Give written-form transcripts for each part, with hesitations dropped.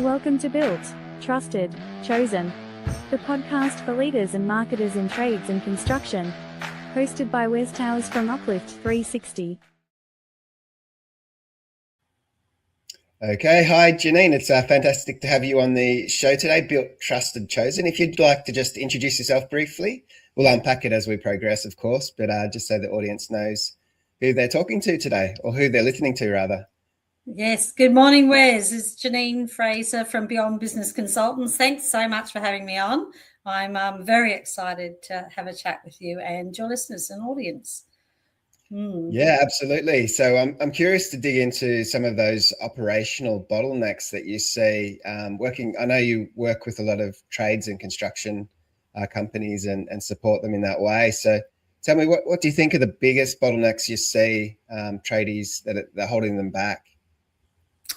Welcome to Built, Trusted, Chosen, the podcast for leaders and marketers in trades and construction, hosted by Wes Towers from Uplift 360. Okay, hi Janine, it's fantastic to have you on the show today, Built, Trusted, Chosen. If you'd like to just introduce yourself briefly, we'll unpack it as we progress, of course, but just so the audience knows who they're talking to today, or who they're listening to, rather. Yes, good morning, Wes. It's Janine Fraser from Beyond Business Consultants. Thanks so much for having me on. I'm very excited to have a chat with you and your listeners and audience. Yeah, absolutely. So I'm curious to dig into some of those operational bottlenecks that you see working. I know you work with a lot of trades and construction companies and support them in that way. So tell me, what do you think are the biggest bottlenecks you see tradies that are holding them back?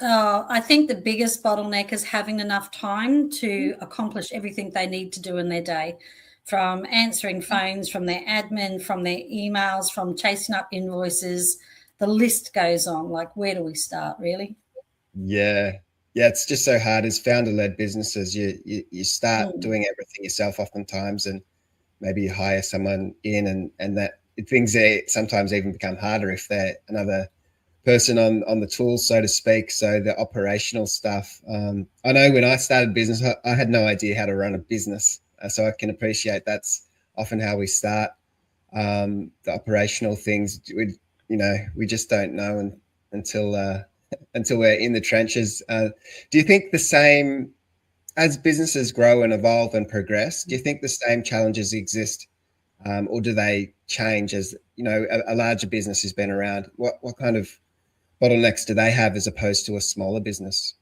I think the biggest bottleneck is having enough time to accomplish everything they need to do in their day, from answering phones, from their admin, from their emails, from chasing up invoices. The list goes on. Like, where do we start, really? Yeah, it's just so hard as founder-led businesses. You start doing everything yourself oftentimes, and maybe you hire someone in, and that things sometimes even become harder if they're another person on the tools, so to speak. So the operational stuff. I know when I started business, I had no idea how to run a business. So I can appreciate that's often how we start. The operational things, we just don't know until we're in the trenches. Do you think the same, as businesses grow and evolve and progress, do you think the same challenges exist, or do they change as, a larger business has been around? What kind of bottlenecks do they have as opposed to a smaller business?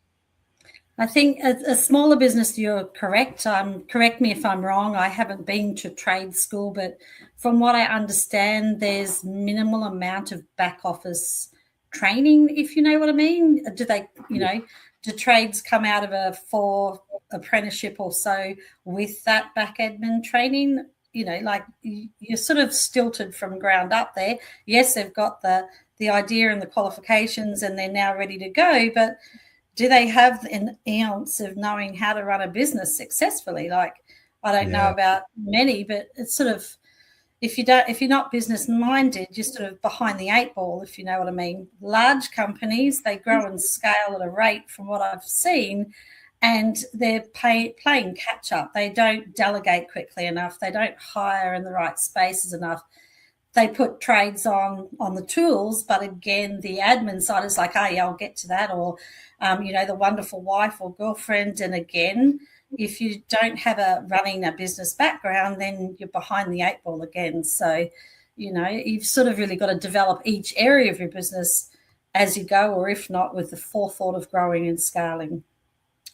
I think a smaller business, you're correct. Correct me if I'm wrong. I haven't been to trade school, but from what I understand, there's minimal amount of back office training, if you know what I mean. Do they, do trades come out of a 4 apprenticeship or so with that back admin training? Like you're sort of stilted from ground up there. Yes, they've got the idea and the qualifications and they're now ready to go, but do they have an ounce of knowing how to run a business successfully? Like, I don't know about many, but it's sort of, if you're not business minded, you're sort of behind the 8 ball, if you know what I mean. Large companies, they grow and scale at a rate from what I've seen, and they're playing catch up. They don't delegate quickly enough. They don't hire in the right spaces enough. They put trades on the tools, but again, the admin side is like, oh yeah, I'll get to that, or the wonderful wife or girlfriend. And again, if you don't have running a business background, then you're behind the 8 ball again. So, you've sort of really got to develop each area of your business as you go, or if not, with the forethought of growing and scaling.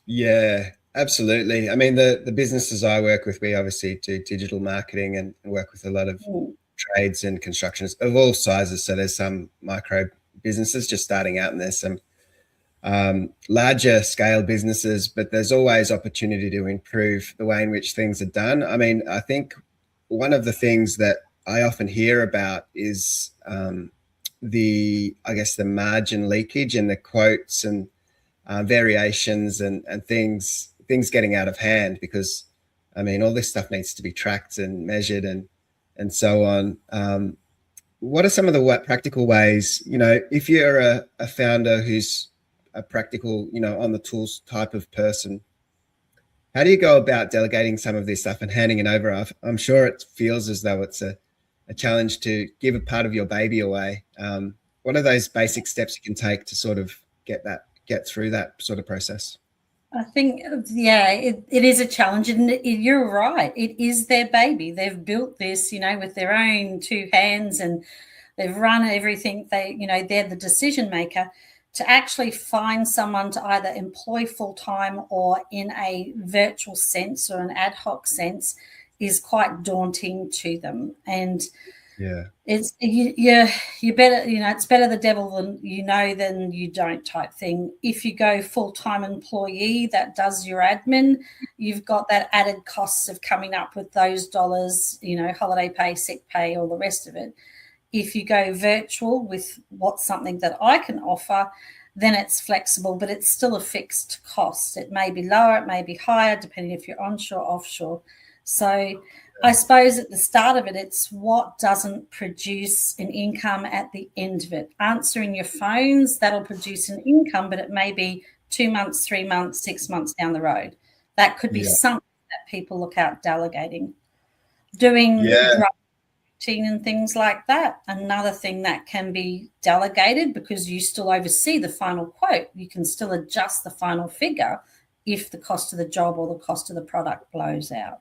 Yeah, absolutely. I mean, the businesses I work with, we obviously do digital marketing and work with a lot of trades and constructions of all sizes. So there's some micro businesses just starting out, and there's some larger scale businesses, but there's always opportunity to improve the way in which things are done. I mean, I think one of the things that I often hear about is the margin leakage and the quotes and variations and things getting out of hand, because I mean, all this stuff needs to be tracked and measured and so on. What are some of the practical ways, if you're a founder who's a practical, on the tools type of person, how do you go about delegating some of this stuff and handing it over? I'm sure it feels as though it's a challenge to give a part of your baby away. What are those basic steps you can take to sort of get through that sort of process? I think, it is a challenge, and you're right. It is their baby. They've built this, with their own 2 hands, and they've run everything. They're the decision maker. To actually find someone to either employ full-time or in a virtual sense or an ad hoc sense is quite daunting to them. And it's you better, it's better the devil than you don't type thing. If you go full-time employee that does your admin, you've got that added costs of coming up with those dollars, holiday pay, sick pay, all the rest of it. If you go virtual with what's something that I can offer, then it's flexible, but it's still a fixed cost. It may be lower, it may be higher, depending if you're onshore, offshore. So I suppose at the start of it, it's what doesn't produce an income at the end of it. Answering your phones, that'll produce an income, but it may be 2 months, 3 months, 6 months down the road. That could be something that people look at delegating. Doing routine and things like that. Another thing that can be delegated, because you still oversee the final quote. You can still adjust the final figure if the cost of the job or the cost of the product blows out.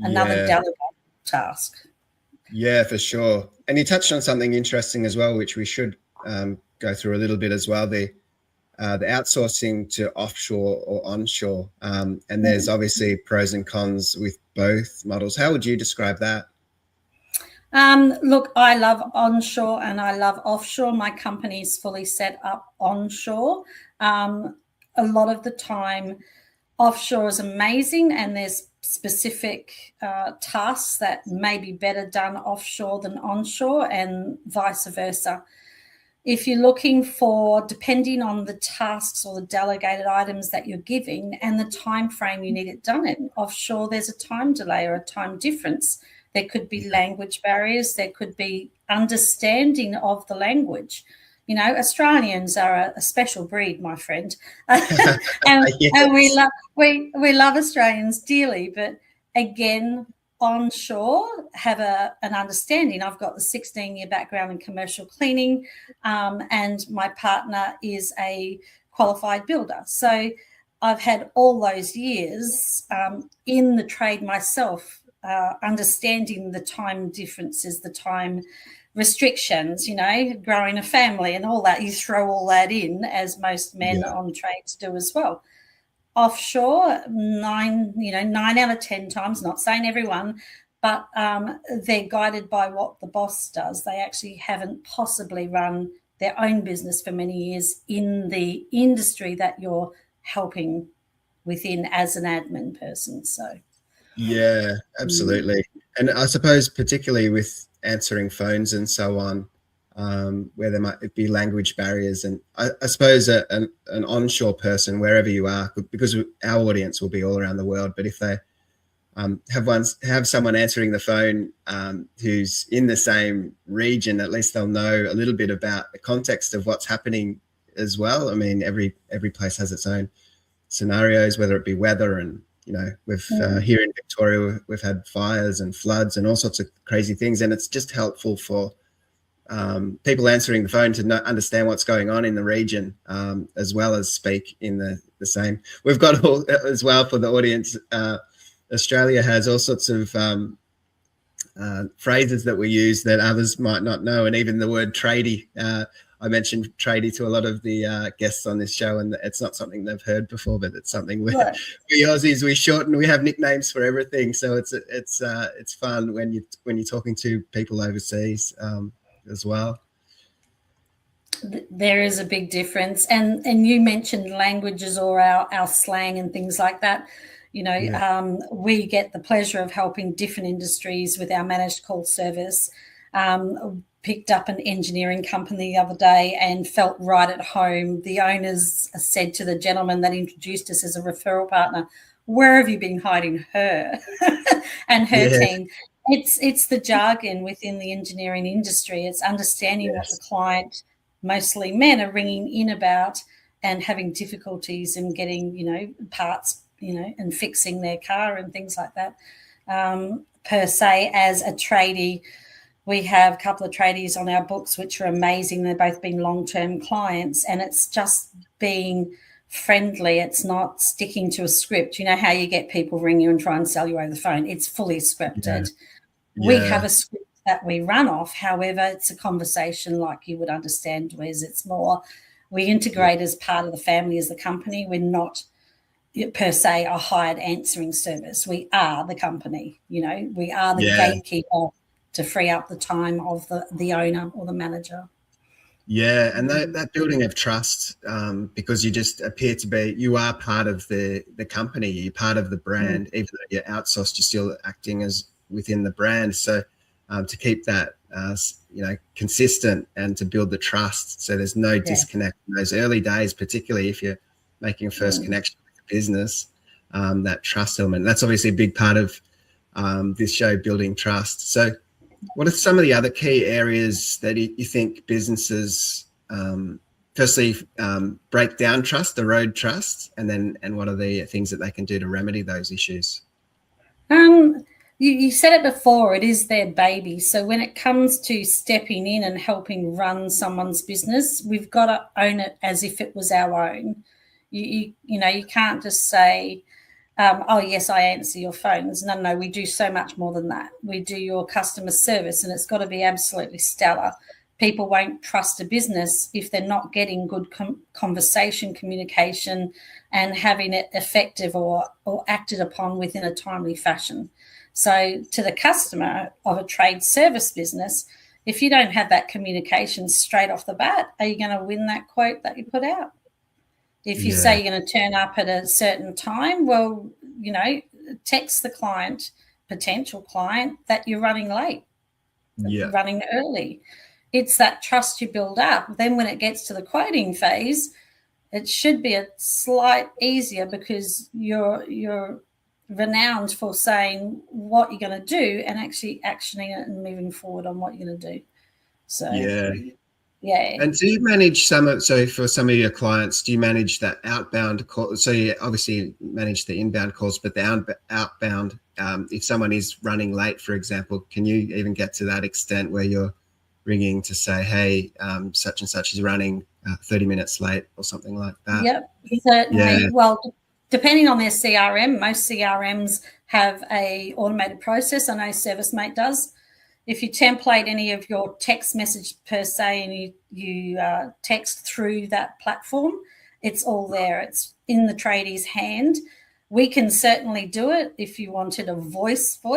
Another delegated task. Yeah, for sure. And you touched on something interesting as well, which we should go through a little bit as well, the outsourcing to offshore or onshore. And there's obviously pros and cons with both models. How would you describe that? Look, I love onshore and I love offshore. My company is fully set up onshore. A lot of the time, offshore is amazing, and there's specific tasks that may be better done offshore than onshore, and vice versa. If you're looking for, depending on the tasks or the delegated items that you're giving and the time frame you need it done in, offshore there's a time delay or a time difference. There could be language barriers. There could be understanding of the language. You know, Australians are a special breed, my friend, and we love Australians dearly. But again, onshore have an understanding. I've got the 16-year background in commercial cleaning, and my partner is a qualified builder. So I've had all those years in the trade myself, understanding the time differences, the time restrictions, you know, growing a family and all that. You throw all that in, as most men on trades do as well. Offshore, 9 out of 10 times, not saying everyone, but they're guided by what the boss does. They actually haven't possibly run their own business for many years in the industry that you're helping within as an admin person. So yeah, absolutely. And I suppose particularly with answering phones and so on, where there might be language barriers, and I suppose an onshore person, wherever you are, because our audience will be all around the world, but if they have someone answering the phone who's in the same region, at least they'll know a little bit about the context of what's happening as well. I mean, every place has its own scenarios, whether it be weather, and you know, we've here in Victoria, we've had fires and floods and all sorts of crazy things, and it's just helpful for people answering the phone to understand what's going on in the region, as well as speak in the same. We've got all as well for the audience. Australia has all sorts of phrases that we use that others might not know, and even the word tradie. I mentioned tradie to a lot of the guests on this show, and it's not something they've heard before, but it's something we Aussies, we shorten. We have nicknames for everything, so it's fun when you're talking to people overseas as well. There is a big difference, and you mentioned languages or our slang and things like that. You know, we get the pleasure of helping different industries with our managed call service. Picked up an engineering company the other day and felt right at home. The owners said to the gentleman that introduced us as a referral partner, "Where have you been hiding her?" and her team. It's the jargon within the engineering industry. It's understanding what the client, mostly men, are ringing in about and having difficulties in getting, you know, parts, you know, and fixing their car and things like that. Per se, as a tradie, we have a couple of tradies on our books which are amazing. They've both been long-term clients, and it's just being friendly. It's not sticking to a script. You know how you get people ring you and try and sell you over the phone? It's fully scripted. We have a script that we run off. However, it's a conversation like you would understand, Wes. It's more we integrate as part of the family as the company. We're not per se a hired answering service. We are the company. You know, we are the gatekeeper to free up the time of the owner or the manager. Yeah, and that building of trust, because you just appear to be, you are part of the company, you're part of the brand, even though you're outsourced, you're still acting as within the brand. So to keep that consistent and to build the trust. So there's no disconnect in those early days, particularly if you're making a first connection with the business, that trust element. That's obviously a big part of this show, building trust. So what are some of the other key areas that you think businesses, firstly, break down trust, erode trust, and what are the things that they can do to remedy those issues? You said it before, it is their baby. So when it comes to stepping in and helping run someone's business, we've got to own it as if it was our own. You can't just say, oh, yes, I answer your phones. No, we do so much more than that. We do your customer service, and it's got to be absolutely stellar. People won't trust a business if they're not getting good conversation, communication, and having it effective or acted upon within a timely fashion. So to the customer of a trade service business, if you don't have that communication straight off the bat, are you going to win that quote that you put out? If you say you're going to turn up at a certain time, well, text the potential client, that you're running late, running early. It's that trust you build up. Then when it gets to the quoting phase, it should be a slight easier because you're renowned for saying what you're going to do and actually actioning it and moving forward on what you're going to do. So yeah. And do you manage for some of your clients, do you manage that outbound call? So you obviously manage the inbound calls, but the outbound, if someone is running late, for example, can you even get to that extent where you're ringing to say, hey, such and such is running 30 minutes late or something like that? Yep, certainly. Yeah. Well, depending on their CRM, most CRMs have a automated process. I know ServiceMate does. If you template any of your text message per se and you text through that platform, it's all there. It's in the tradie's hand. We can certainly do it if you wanted a voice to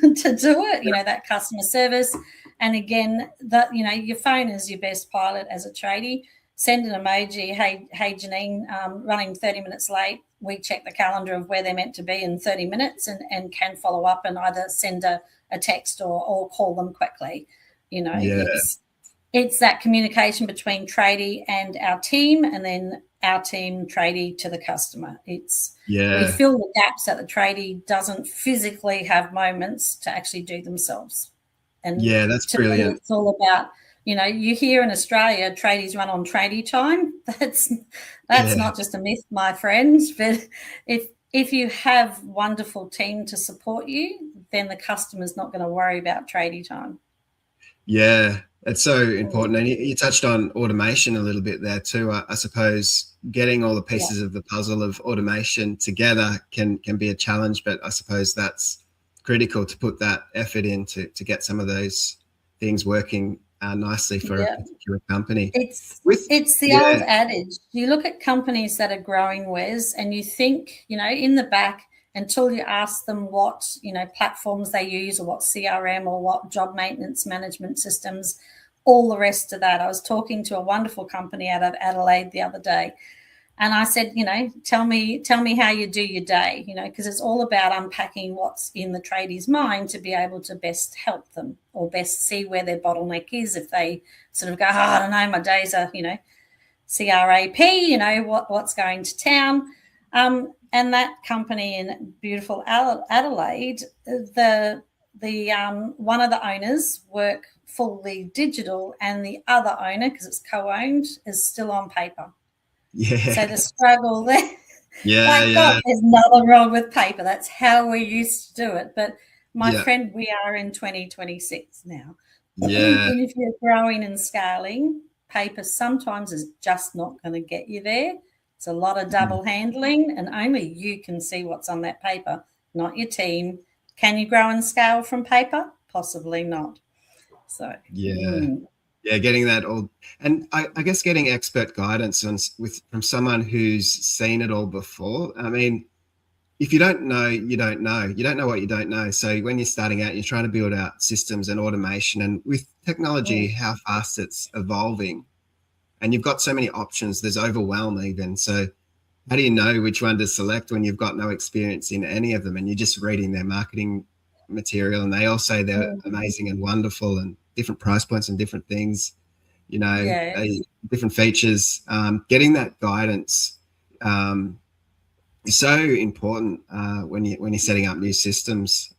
do it, that customer service. And again, your phone is your best pilot as a tradie. Send an emoji, hey Janine, running 30 minutes late. We check the calendar of where they're meant to be in 30 minutes and can follow up and either send a text or call them quickly. It's that communication between tradie and our team, and then our team tradie to the customer. We fill the gaps that the tradie doesn't physically have moments to actually do themselves. And that's brilliant. It's all about, you hear in Australia tradies run on tradie time. That's not just a myth, my friends. But if you have wonderful team to support you, then the customer's not going to worry about tradie time. Yeah, it's so important. And you touched on automation a little bit there too. I suppose getting all the pieces of the puzzle of automation together can be a challenge, but I suppose that's critical to put that effort in to get some of those things working nicely for a particular company. It's the old adage. You look at companies that are growing, Wes, and you think, in the back, until you ask them what, platforms they use or what CRM or what job maintenance management systems, all the rest of that. I was talking to a wonderful company out of Adelaide the other day, and I said, tell me how you do your day, because it's all about unpacking what's in the tradie's mind to be able to best help them or best see where their bottleneck is. If they sort of go, I don't know, my days are, CRAP, what's going to town. And that company in beautiful Adelaide, the one of the owners work fully digital, and the other owner, because it's co-owned, is still on paper. Yeah. So the struggle there. God, there's nothing wrong with paper. That's how we used to do it. But my friend, we are in 2026 now. Yeah. And if you're growing and scaling, paper sometimes is just not going to get you there. It's a lot of double handling, and only you can see what's on that paper, not your team. Can you grow and scale from paper? Possibly not. So getting that all, and I guess getting expert guidance from someone who's seen it all before. I mean, if you don't know, you don't know. You don't know what you don't know. So when you're starting out, you're trying to build out systems and automation, and with technology, how fast it's evolving. And you've got so many options, there's overwhelm even. So how do you know which one to select when you've got no experience in any of them and you're just reading their marketing material and they all say they're amazing and wonderful and different price points and different things, Yeah. different features. Getting that guidance is so important when you're setting up new systems.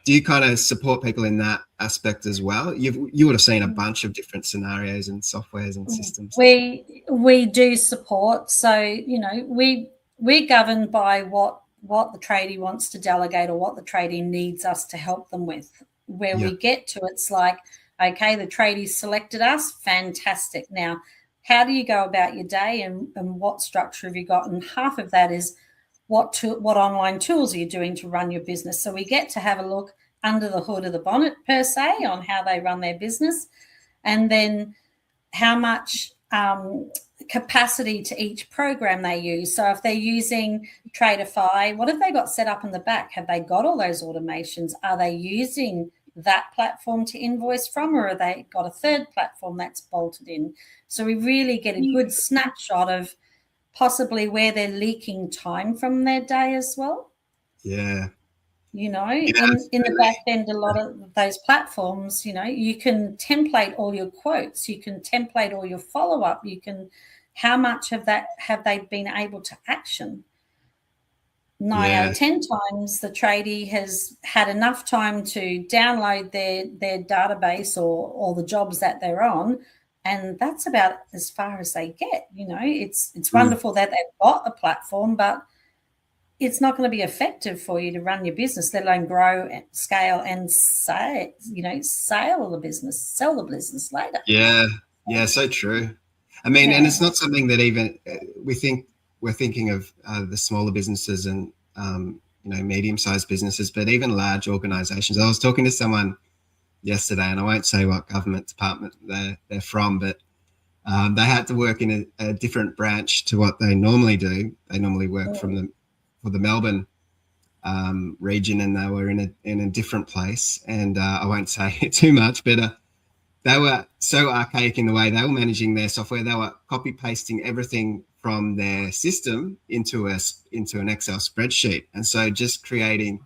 Do you kind of support people in that aspect as well? You would have seen a bunch of different scenarios and softwares and systems. We do support. So, we're governed by what the tradie wants to delegate or what the tradie needs us to help them with. Where we get to, it's like, okay, the tradie selected us, fantastic. Now, how do you go about your day, and what structure have you got? And half of that is what online tools are you doing to run your business? So we get to have a look under the hood of the bonnet, per se, on how they run their business, and then how much capacity to each program they use. So if they're using Tradeify, what have they got set up in the back? Have they got all those automations? Are they using that platform to invoice from, or have they got a third platform that's bolted in? So we really get a good snapshot of possibly where they're leaking time from their day as well. Yeah. In the back end, a lot of those platforms, you can template all your quotes, you can template all your follow-up, how much of that have they been able to action? 9 out of 10 times the tradie has had enough time to download their database or the jobs that they're on, and that's about as far as they get. It's wonderful that they've got a platform, but it's not going to be effective for you to run your business, let alone grow, scale, and sell the business later. Yeah, so true. I mean, and it's not something that even we're thinking of the smaller businesses and medium-sized businesses, but even large organisations. I was talking to someone yesterday, and I won't say what government department they're from, but they had to work in a different branch to what they normally do. They normally work for the Melbourne region, and they were in a different place. And I won't say too much, but they were so archaic in the way they were managing their software. They were copy pasting everything from their system into an Excel spreadsheet, and so just creating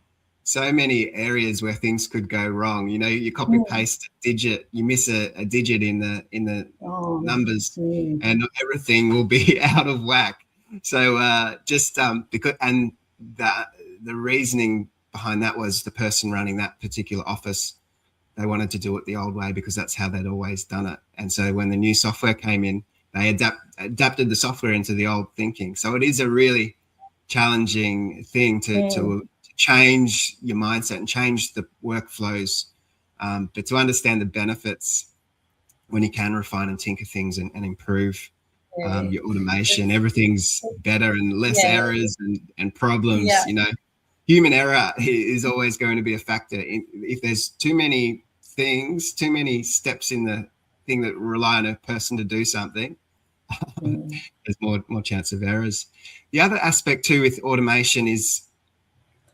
so many areas where things could go wrong. You copy paste a digit, you miss a digit in the numbers, and everything will be out of whack. So because the reasoning behind that was the person running that particular office, they wanted to do it the old way because that's how they'd always done it. And so when the new software came in, they adapted the software into the old thinking. So it is a really challenging thing to change your mindset and change the workflows, but to understand the benefits when you can refine and tinker things and improve your automation, everything's better and less errors and problems. Human error is always going to be a factor. If there's too many steps in the thing that rely on a person to do something, there's more chance of errors. The other aspect too with automation is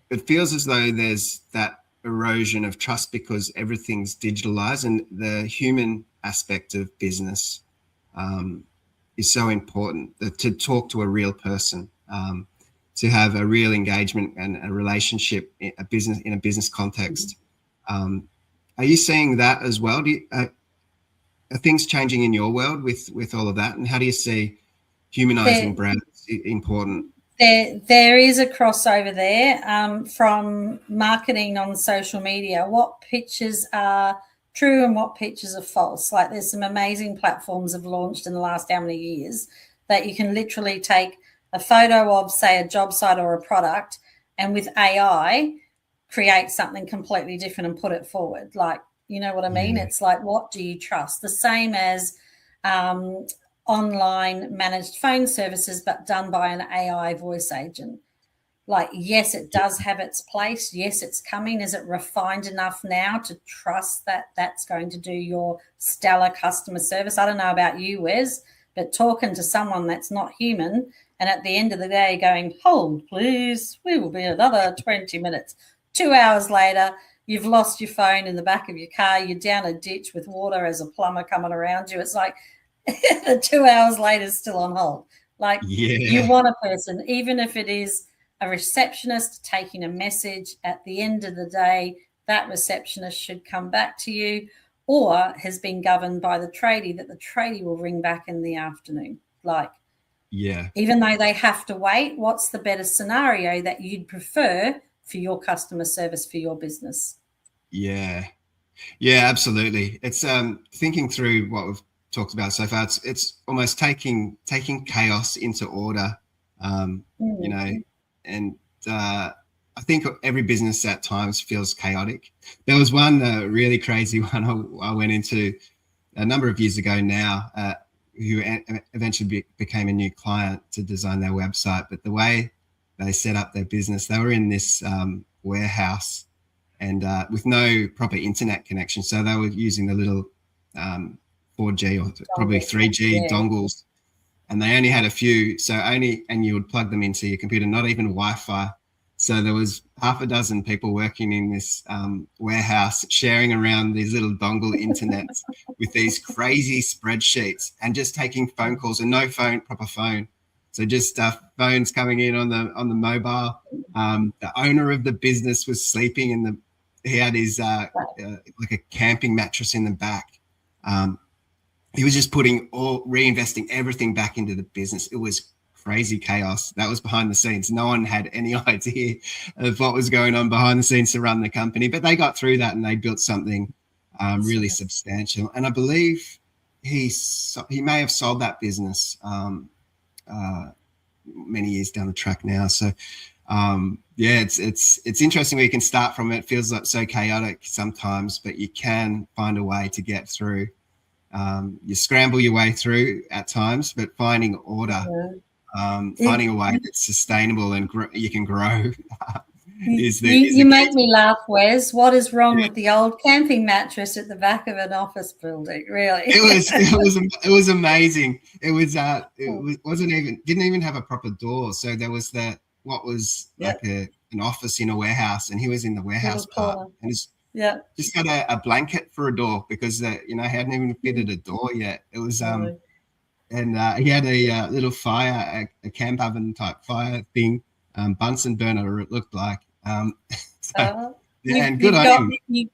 it feels as though there's that erosion of trust because everything's digitalized, and the human aspect of business is so important, to talk to a real person, to have a real engagement and a relationship in a business context. Are you seeing that as well? Are things changing in your world with all of that? And how do you see humanizing brands important? There is a crossover there from marketing on social media. What pictures are true and what pictures are false? Like, there's some amazing platforms have launched in the last how many years that you can literally take a photo of, say, a job site or a product, and with AI create something completely different and put it forward. Like, you know what I mean? It's like, what do you trust? The same as online managed phone services, but done by an AI voice agent. Like, yes, it does have its place. Yes, it's coming. Is it refined enough now to trust that that's going to do your stellar customer service? I don't know about you, Wes, but talking to someone that's not human, and at the end of the day going, hold, please, we will be another 20 minutes. 2 hours later, you've lost your phone in the back of your car. You're down a ditch with water as a plumber coming around you. It's like, the 2 hours later is still on hold. Like, you want a person, even if it is a receptionist taking a message, at the end of the day, that receptionist should come back to you, or has been governed by the tradie that the tradie will ring back in the afternoon. Like, Yeah. even though they have to wait, what's the better scenario that you'd prefer for your customer service for your business? Yeah. Yeah, absolutely. It's thinking through what we've talked about so far. It's almost taking chaos into order, you know, and I think every business at times feels chaotic. There was one really crazy one I went into a number of years ago now, who eventually became a new client to design their website. But the way they set up their business, they were in this warehouse and with no proper internet connection. So they were using the little 4G or probably 3G dongles, and they only had a few. And you would plug them into your computer, not even Wi-Fi. So there was half a dozen people working in this warehouse, sharing around these little dongle internets with these crazy spreadsheets and just taking phone calls and no proper phone. So just phones coming in on the mobile. The owner of the business was sleeping he had his like a camping mattress in the back. He was just reinvesting everything back into the business. It was crazy chaos. That was behind the scenes. No one had any idea of what was going on behind the scenes to run the company, but they got through that and they built something really substantial. And I believe he may have sold that business many years down the track now. So it's interesting where you can start from. It feels like so chaotic sometimes, but you can find a way to get through. You scramble your way through at times, but finding order, finding a way that's sustainable and you can grow. You make me laugh, Wes. What is wrong with the old camping mattress at the back of an office building? Really, it was amazing. Didn't even have a proper door, so there was what was like an office in a warehouse, and he was in the warehouse part, and just had a blanket for a door because hadn't even fitted a door yet. It was and he had a little fire, a camp oven type fire thing, Bunsen burner it looked like. And good on him.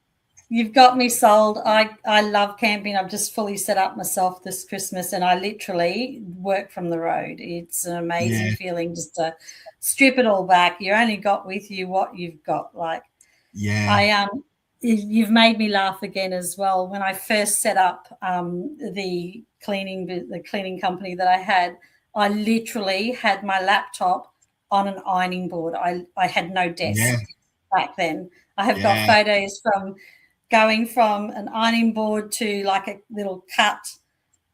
You've got me sold. I love camping. I've just fully set up myself this Christmas, and I literally work from the road. It's an amazing feeling just to strip it all back. You only got with you what you've got. You've made me laugh again as well. When I first set up the cleaning company that I had, I literally had my laptop on an ironing board. I had no desk back then. I have got photos from going from an ironing board to like a little cut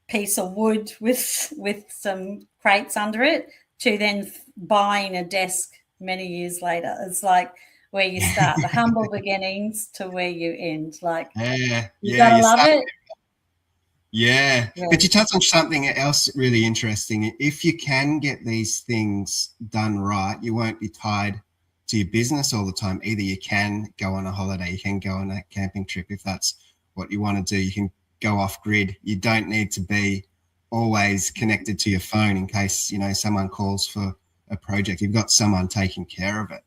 piece of wood with some crates under it to then buying a desk many years later. It's like where you start, the humble beginnings to where you end. Like, you gotta love it. Yeah. But you touched on something else really interesting. If you can get these things done right, you won't be tied to your business all the time. Either you can go on a holiday, you can go on a camping trip if that's what you want to do. You can go off grid. You don't need to be always connected to your phone in case someone calls for a project. You've got someone taking care of it.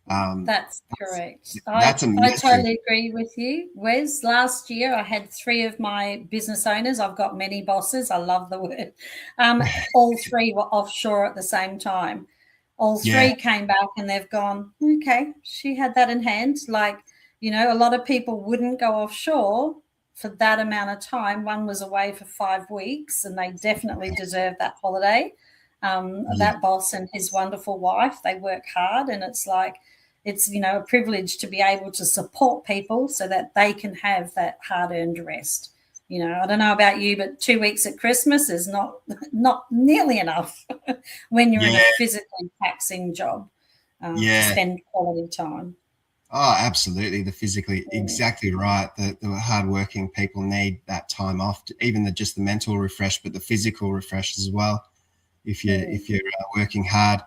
That's correct. I totally agree with you, Wes. Last year I had 3 of my business owners. I've got many bosses. I love the word. All 3 were offshore at the same time. All 3 came back and they've gone, okay, she had that in hand. Like, a lot of people wouldn't go offshore for that amount of time. One was away for 5 weeks and they definitely deserve that holiday. That boss and his wonderful wife, they work hard, and it's like, it's, a privilege to be able to support people so that they can have that hard-earned rest. I don't know about you, but 2 weeks at Christmas is not nearly enough when you're in a physically taxing job to spend quality time. Oh, absolutely. Exactly right. The hardworking people need that time off, even just the mental refresh, but the physical refresh as well. If you're working hard,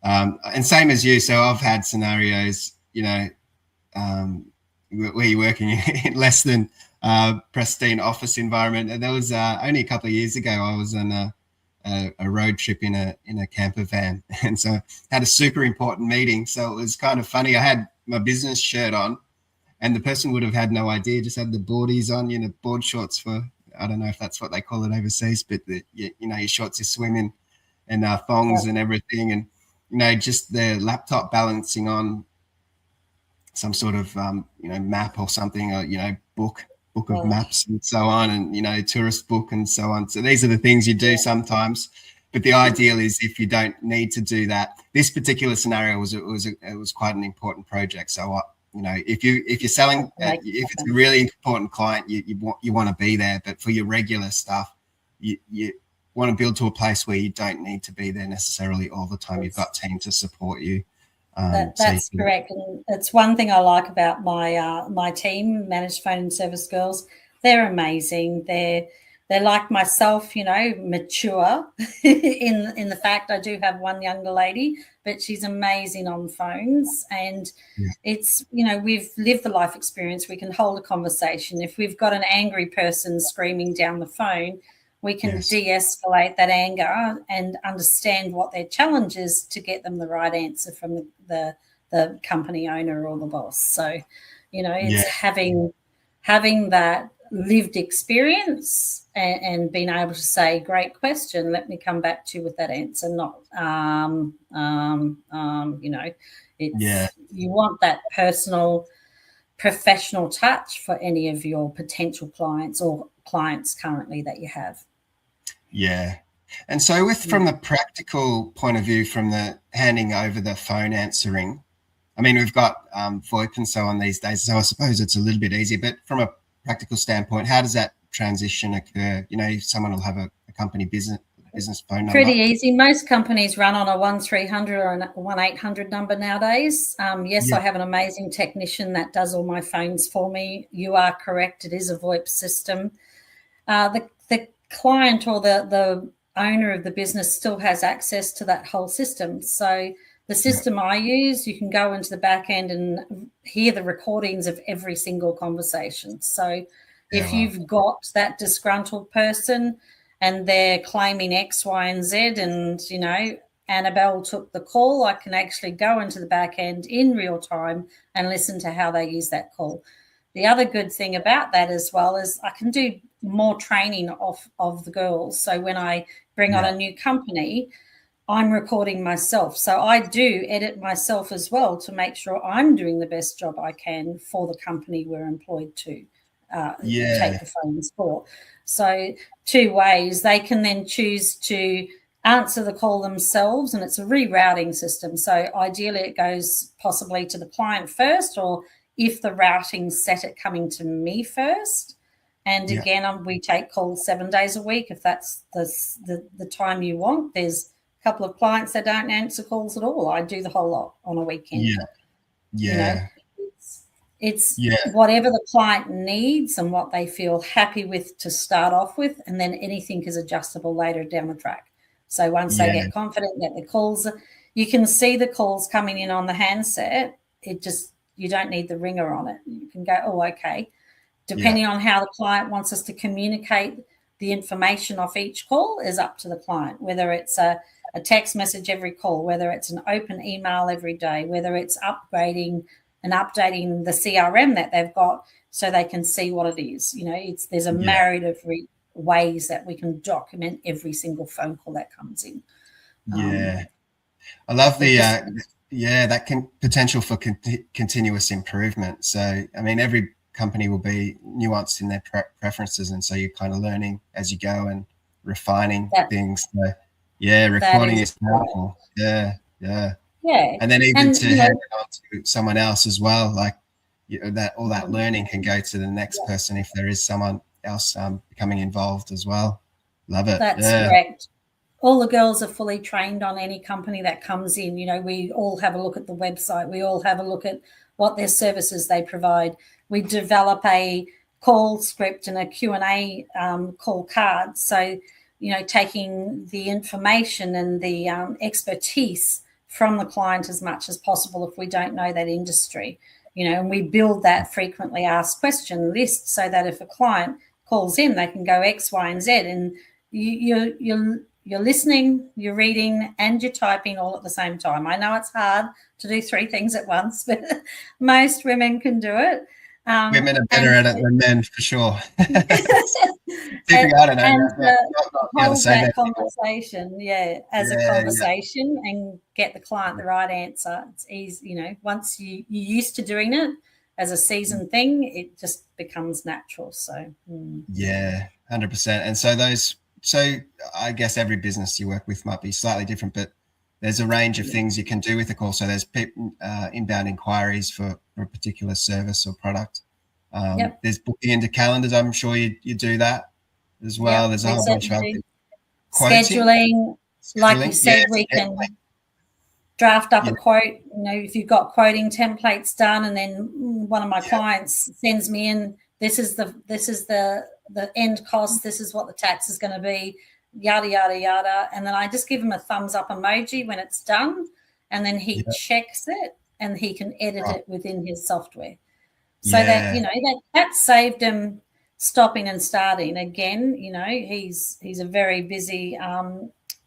and same as you. So I've had scenarios, where you're working in less than pristine office environment. And there was only a couple of years ago, I was on a road trip in a camper van, and so had a super important meeting. So it was kind of funny. I had my business shirt on, and the person would have had no idea, just had the boardies on, board shorts for, I don't know if that's what they call it overseas, but your shorts, you swim in, and thongs and everything, and just their laptop balancing on some sort of map or something, or book of maps and so on, and tourist book and so on. So these are the things you do sometimes, but the ideal is if you don't need to do that. This particular scenario was quite an important project. So if you're selling, if it's a really important client, you want to be there. But for your regular stuff, you want to build to a place where you don't need to be there necessarily all the time. You've got team to support you. That's correct, and it's one thing I like about my team, Managed Phone and Service Girls. They're amazing. They're like myself, mature in the fact I do have one younger lady, but she's amazing on phones, and it's we've lived the life experience. We can hold a conversation. If we've got an angry person screaming down the phone, we can de-escalate that anger and understand what their challenge is to get them the right answer from the company owner or the boss. So, it's having that lived experience and being able to say, great question, let me come back to you with that answer, not, you want that personal, professional touch for any of your potential clients or clients currently that you have. Yeah. And so from the practical point of view, from the handing over the phone answering, I mean, we've got VoIP and so on these days, so I suppose it's a little bit easier, but from a practical standpoint, how does that transition occur? Someone will have a company business phone number. Pretty easy. Most companies run on a 1300 or a 1800 number nowadays. I have an amazing technician that does all my phones for me. You are correct. It is a VoIP system. The client or the owner of the business still has access to that whole system. So the system I use, you can go into the back end and hear the recordings of every single conversation. So if you've got that disgruntled person and they're claiming X, Y, and Z, and, Annabelle took the call, I can actually go into the back end in real time and listen to how they use that call. The other good thing about that as well is I can do more training of the girls. So when I bring on a new company, I'm recording myself. So I do edit myself as well to make sure I'm doing the best job I can for the company we're employed to take the phones for. So 2 ways. They can then choose to answer the call themselves, and it's a rerouting system. So ideally it goes possibly to the client first, or if the routing's set it coming to me first. And again, we take calls 7 days a week if that's the time you want. There's a couple of clients that don't answer calls at all. I do the whole lot on a weekend. It's whatever the client needs and what they feel happy with to start off with, and then anything is adjustable later down the track. So once they get confident that the calls, you can see the calls coming in on the handset. You don't need the ringer on it. You can go, oh, okay. Depending on how the client wants us to communicate the information off each call is up to the client, whether it's a text message every call, whether it's an open email every day, whether it's upgrading and updating the CRM that they've got so they can see what it is. There's a myriad of ways that we can document every single phone call that comes in. I love that potential for continuous improvement. So, I mean, every company will be nuanced in their preferences, and so you're kind of learning as you go and refining things. So, recording is powerful. And then even to hand it on to someone else as well, like that all that learning can go to the next person if there is someone else becoming involved as well. Love it. That's correct. All the girls are fully trained on any company that comes in. We all have a look at the website. We all have a look at what their services they provide. We develop a call script and a Q&A call card. So, taking the information and the expertise from the client as much as possible if we don't know that industry, and we build that frequently asked question list so that if a client calls in, they can go X, Y, and Z, and you're listening, you're reading, and you're typing all at the same time. I know it's hard to do 3 things at once, but most women can do it. Women are better at it than men, for sure. I don't know that. Not be able to hold say that that. conversation, as a conversation and get the client the right answer. It's easy, once you're used to doing it as a seasoned thing, it just becomes natural. So yeah, 100%. And so I guess every business you work with might be slightly different, but there's a range of things you can do with the call. So there's inbound inquiries for a particular service or product. There's booking into calendars. I'm sure you do that as well. There's a whole bunch of other scheduling. Like you said, we can draft up a quote. If you've got quoting templates done, and then one of my clients sends me in, this is the end cost, this is what the tax is going to be, yada yada yada, and then I just give him a thumbs up emoji when it's done, and then he checks it and he can edit it within his software. So that that saved him stopping and starting again. He's a very busy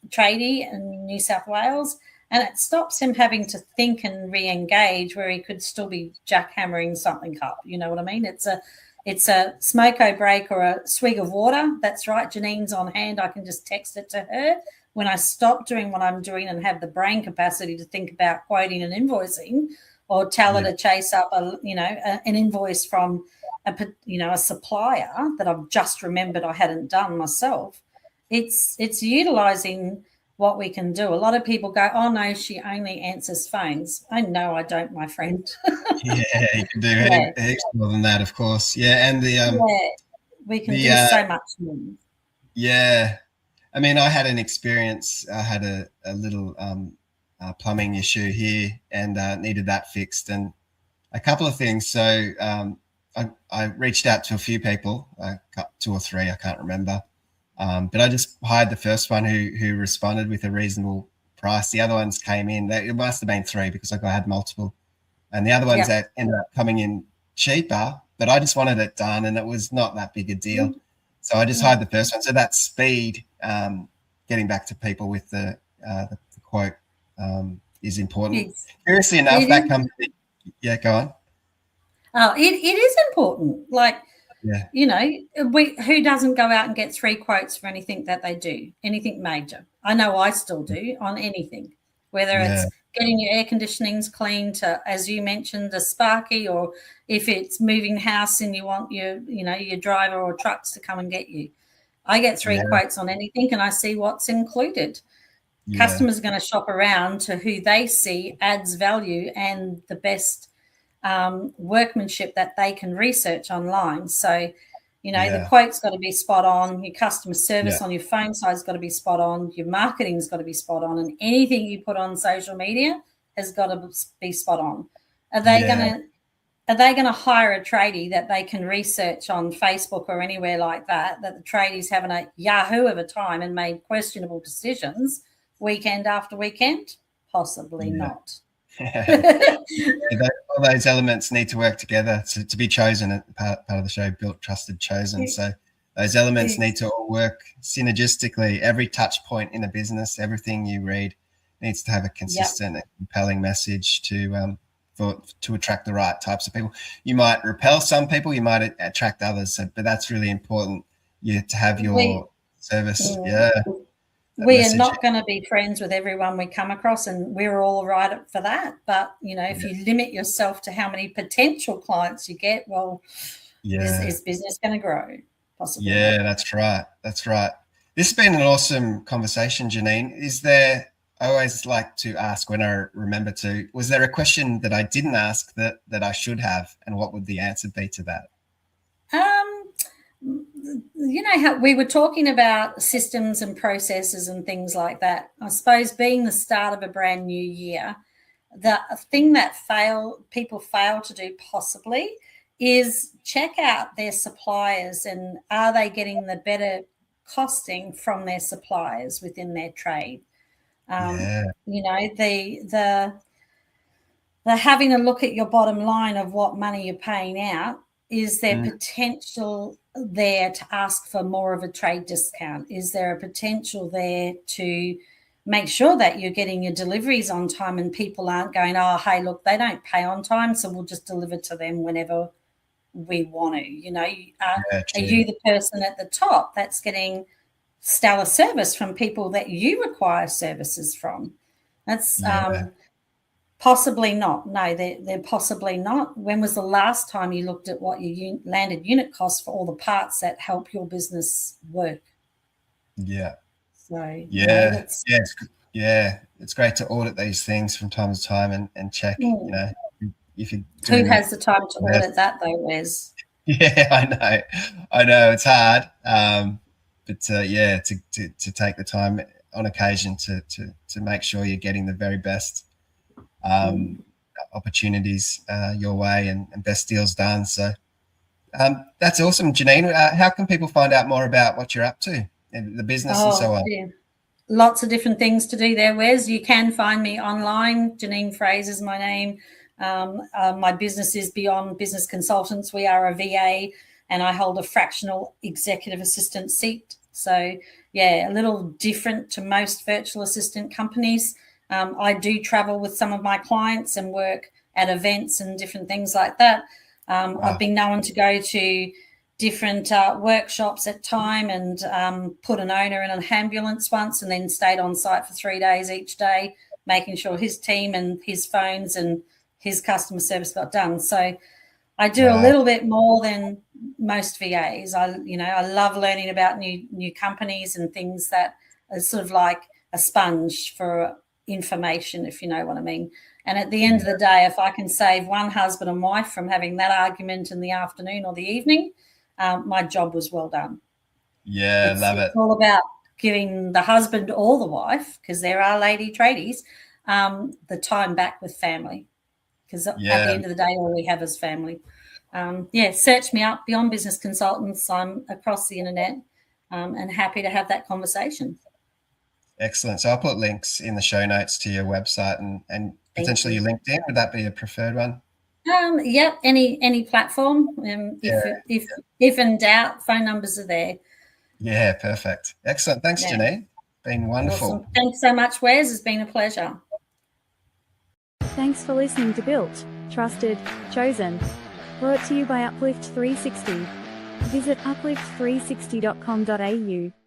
tradie in New South Wales, and it stops him having to think and re-engage where he could still be jackhammering something up. You know what I mean? It's a smoko break or a swig of water. That's right. Janine's on hand. I can just text it to her when I stop doing what I'm doing and have the brain capacity to think about quoting and invoicing, or tell her to chase up an invoice from a supplier that I've just remembered I hadn't done myself. It's utilizing what we can do. A lot of people go, oh no, she only answers phones. I know I don't, my friend. You can do extra more than that, of course. And we can do so much more. Yeah, I mean, I had an experience. I had a little plumbing issue here, and needed that fixed, and a couple of things. So I reached out to a few people, 2 or 3, I can't remember. But I just hired the first one who responded with a reasonable price. The other ones came in. It must have been 3 because I had multiple. And the other ones that ended up coming in cheaper, but I just wanted it done, and it was not that big a deal. So I just hired the first one. So that speed, getting back to people with the quote, is important. Curiously enough, that company, go on. Oh, it is important. Who doesn't go out and get 3 quotes for anything that they do, anything major? I know I still do on anything, whether it's getting your air conditionings cleaned to, as you mentioned, a Sparky, or if it's moving house and you want your driver or trucks to come and get you. I get 3 quotes on anything, and I see what's included. Customers are going to shop around to who they see adds value and the best workmanship that they can research online. So, the quote's got to be spot on. Your customer service on your phone side's got to be spot on. Your marketing's got to be spot on, and anything you put on social media has got to be spot on. Are they going to hire a tradie that they can research on Facebook or anywhere like that the tradie's having a Yahoo of a time and made questionable decisions weekend after weekend? Possibly not. All those elements need to work together to be chosen. Part of the show, built, trusted, chosen. So those elements need to all work synergistically. Every touch point in a business, everything you read needs to have a consistent and compelling message to attract the right types of people. You might repel some people, you might attract others, but that's really important. To have your service. We are not going to be friends with everyone we come across, and we're all right for that. But, if you limit yourself to how many potential clients you get, is business going to grow? Possibly. Yeah, that's right. That's right. This has been an awesome conversation, Janine. I always like to ask when I remember to, was there a question that I didn't ask that I should have, and what would the answer be to that? How we were talking about systems and processes and things like that. I suppose being the start of a brand new year, the thing that people fail to do possibly is check out their suppliers, and are they getting the better costing from their suppliers within their trade? The having a look at your bottom line of what money you're paying out. Is there potential there to ask for more of a trade discount? Is there a potential there to make sure that you're getting your deliveries on time and people aren't going, oh, hey, look, they don't pay on time, so we'll just deliver to them whenever we want to. You know, Yeah, are you the person at the top that's getting stellar service from people that you require services from? That's possibly not. No, they're possibly not. When was the last time you looked at what your landed unit costs for all the parts that help your business work? Yeah. So It's great to audit these things from time to time and check, you know, if you're who doing has the time to audit that though, Wes? Yeah, I know it's hard, but to take the time on occasion to make sure you're getting the very best opportunities your way and best deals done. So that's awesome, Janine. How can people find out more about what you're up to and the business and so on? Yeah. Lots of different things to do there, Wes. You can find me online. Janine Fraser is my name. My business is Beyond Business Consultants. We are a VA, and I hold a fractional executive assistant seat. So, yeah, a little different to most virtual assistant companies. I do travel with some of my clients and work at events and different things like that. I've been known to go to different workshops at time and put an owner in an ambulance once and then stayed on site for 3 days each day, making sure his team and his phones and his customer service got done. So I do a little bit more than most VAs. I love learning about new companies and things that are sort of like a sponge for information, if you know what I mean. And at the end of the day, if I can save one husband and wife from having that argument in the afternoon or the evening, my job was well done. Yeah, love it. It's all about giving the husband or the wife, because there are lady tradies, the time back with family. Because at the end of the day, all we have is family. Search me up, Beyond Business Consultants. I'm across the internet and happy to have that conversation. Excellent. So I'll put links in the show notes to your website and potentially your LinkedIn. Would that be a preferred one? Yep, any platform. If in doubt, phone numbers are there. Yeah, perfect. Excellent. Thanks, Janine. Been wonderful. Awesome. Thanks so much, Wes. It's been a pleasure. Thanks for listening to Built, Trusted, Chosen. Brought to you by Uplift 360. Visit uplift360.com.au.